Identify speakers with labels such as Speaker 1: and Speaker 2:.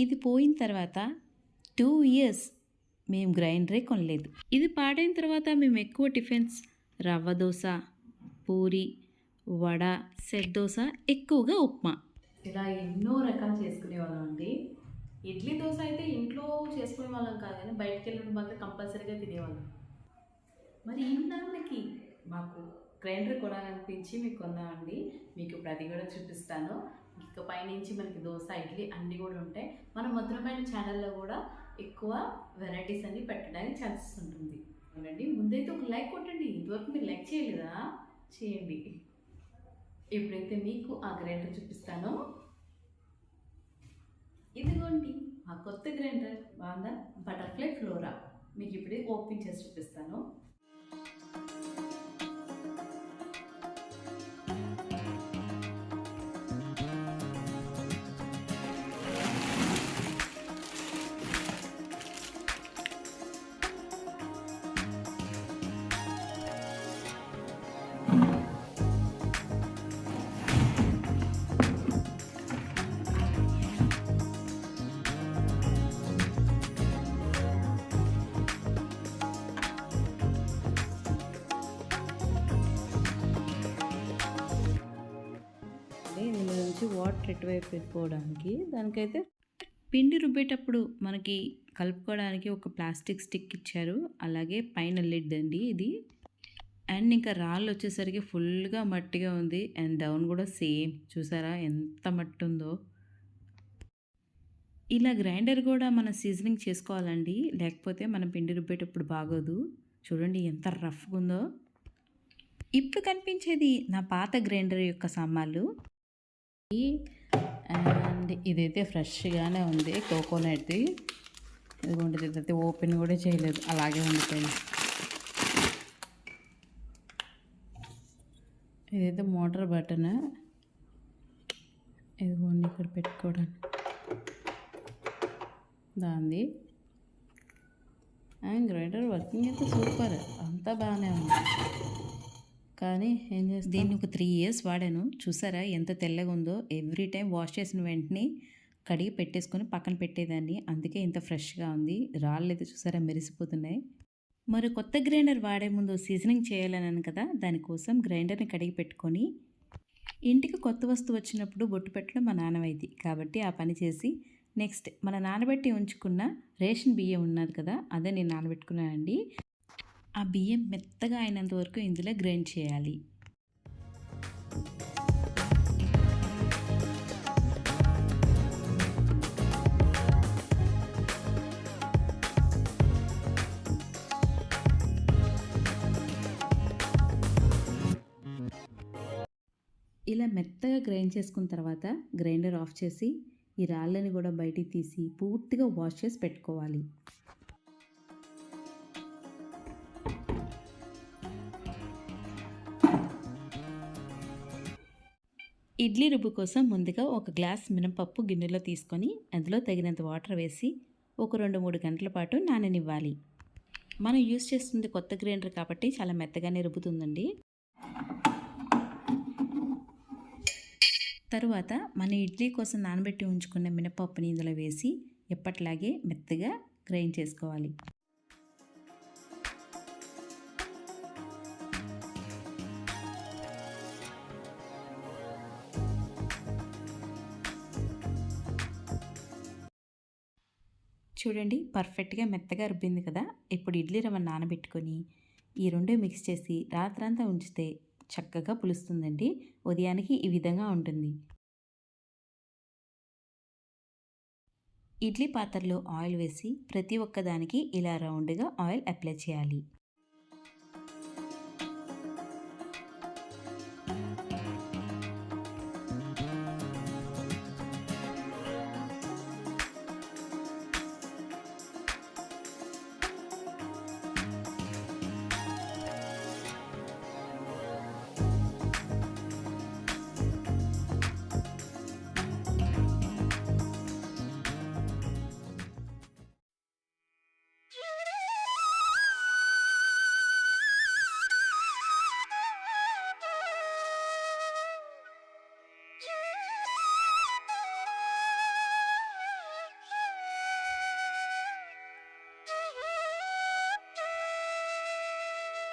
Speaker 1: ఇది పోయిన తర్వాత 2 ఇయర్స్ మేము గ్రైండరే కొనలేదు. ఇది పాడైన తర్వాత మేము ఎక్కువ టిఫిన్స్ రవ్వ దోశ, పూరి, వడ, సెట్ దోశ, ఎక్కువగా ఉప్మా
Speaker 2: ఇలా ఎన్నో రకాలు చేసుకునేవాళ్ళం అండి. ఇడ్లీ దోశ అయితే ఇంట్లో చేసుకునే వాళ్ళం కాదు కానీ బయటికి వెళ్ళినప్పుడు మాత్రం కంపల్సరీగా తినేవాళ్ళం. మరి ఇన్నాళ్ళకి మాకు గ్రైండర్ కొనాలనిపించి మీకు కొన్నామండి. మీకు ఇప్పుడు అది కూడా చూపిస్తాను. ఇక పైనుంచి మనకి దోశ, ఇడ్లీ అన్నీ కూడా ఉంటాయి. మన మధురమైన ఛానల్లో కూడా ఎక్కువ వెరైటీస్ అన్నీ పెట్టడానికి ఛాన్సెస్ ఉంటుంది. అవునండి, ముందైతే ఒక లైక్ కొట్టండి. ఇంతవరకు మీరు లైక్ చేయలేదా? చేయండి. ఇప్పుడైతే మీకు ఆ గ్రైండర్ చూపిస్తాను. ఇదిగోండి ఆ కొత్త గ్రైండర్. బాగుందా? Butterfly flora. మీకు ఇప్పుడే ఓపెన్ చేసి చూపిస్తాను.
Speaker 1: ఇందులో నుంచి వాటర్ ఎటువైపు వెళ్ళిపోవడానికి దానికైతే పిండి రుబ్బేటప్పుడు మనకి కలుపుకోవడానికి ఒక ప్లాస్టిక్ స్టిక్ ఇచ్చారు. అలాగే పైన లిడ్ అండి ఇది. అండ్ ఇంకా రాళ్ళు వచ్చేసరికి ఫుల్గా మట్టిగా ఉంది. అండ్ డౌన్ కూడా సేమ్. చూసారా ఎంత మట్టి ఉందో. ఇలా గ్రైండర్ కూడా మనం సీజనింగ్ చేసుకోవాలండి, లేకపోతే మనం పిండి రుబ్బేటప్పుడు బాగోదు. చూడండి ఎంత రఫ్గా ఉందో. ఇప్పుడు కనిపించేది నా పాత గ్రైండర్ యొక్క సామాన్లు. అండ్ ఇదైతే ఫ్రెష్గానే ఉంది, కోకోనట్ది. ఇదిగోండి, ఇదైతే ఓపెన్ కూడా చేయలేదు, అలాగే ఉండిపోయింది. ఇదైతే మోటార్ బటన్. ఇదిగోండి ఇక్కడ పెట్టుకోవడానికి దాంది. అండ్ గ్రైండర్ వర్కింగ్ అయితే సూపర్, అంతా బాగానే ఉంది. కానీ ఏం చేస్తాను, దీన్ని ఒక 3 ఇయర్స్ వాడాను. చూసారా ఎంత తెల్లగా ఉందో. ఎవ్రీ టైం వాష్ చేసిన వెంటనే కడిగి పెట్టేసుకొని పక్కన పెట్టేదాన్ని, అందుకే ఇంత ఫ్రెష్గా ఉంది. రాళ్ళు అయితే చూసారా మెరిసిపోతున్నాయి. మరి కొత్త గ్రైండర్ వాడే ముందు సీజనింగ్ చేయాలన్నాను కదా, దానికోసం గ్రైండర్ని కడిగి పెట్టుకొని ఇంటికి కొత్త వస్తువు వచ్చినప్పుడు బొట్టు పెట్టడం మా నాన్నవైద్ది కాబట్టి ఆ పని చేసి నెక్స్ట్ మన నానబెట్టి ఉంచుకున్న రేషన్ బియ్యం ఉన్నది కదా, అదే నేను నానబెట్టుకున్నానండి. ఆ బియ్యం మెత్తగా అయినంత వరకు ఇందులో గ్రైండ్ చేయాలి. ఇలా మెత్తగా గ్రైండ్ చేసుకున్న తర్వాత గ్రైండర్ ఆఫ్ చేసి ఈ రాళ్ళని కూడా బయటికి తీసి పూర్తిగా వాష్ చేసి పెట్టుకోవాలి. ఇడ్లీ రుబ్బు కోసం ముందుగా ఒక గ్లాస్ మినపప్పు గిన్నెలో తీసుకొని అందులో తగినంత వాటర్ వేసి ఒక 2-3 గంటల పాటు నాననివ్వాలి. మనం యూస్ చేస్తుంది కొత్త గ్రైండర్ కాబట్టి చాలా మెత్తగానే రుబ్బుతుందండి. తరువాత మన ఇడ్లీ కోసం నానబెట్టి ఉంచుకున్న మినపప్పుని ఇందులో వేసి ఎప్పట్లాగే మెత్తగా గ్రైండ్ చేసుకోవాలి. చూడండి పర్ఫెక్ట్గా మెత్తగా రుబ్బింది కదా. ఇప్పుడు ఇడ్లీ రవ్వ నానబెట్టుకొని ఈ రెండు మిక్స్ చేసి రాత్రంతా ఉంచితే చక్కగా పులుస్తుందండి. ఉదయానికి ఈ విధంగా ఉంటుంది. ఇడ్లీ పాత్రలో ఆయిల్ వేసి ప్రతి ఒక్కదానికి ఇలా రౌండ్గా ఆయిల్ అప్లై చేయాలి.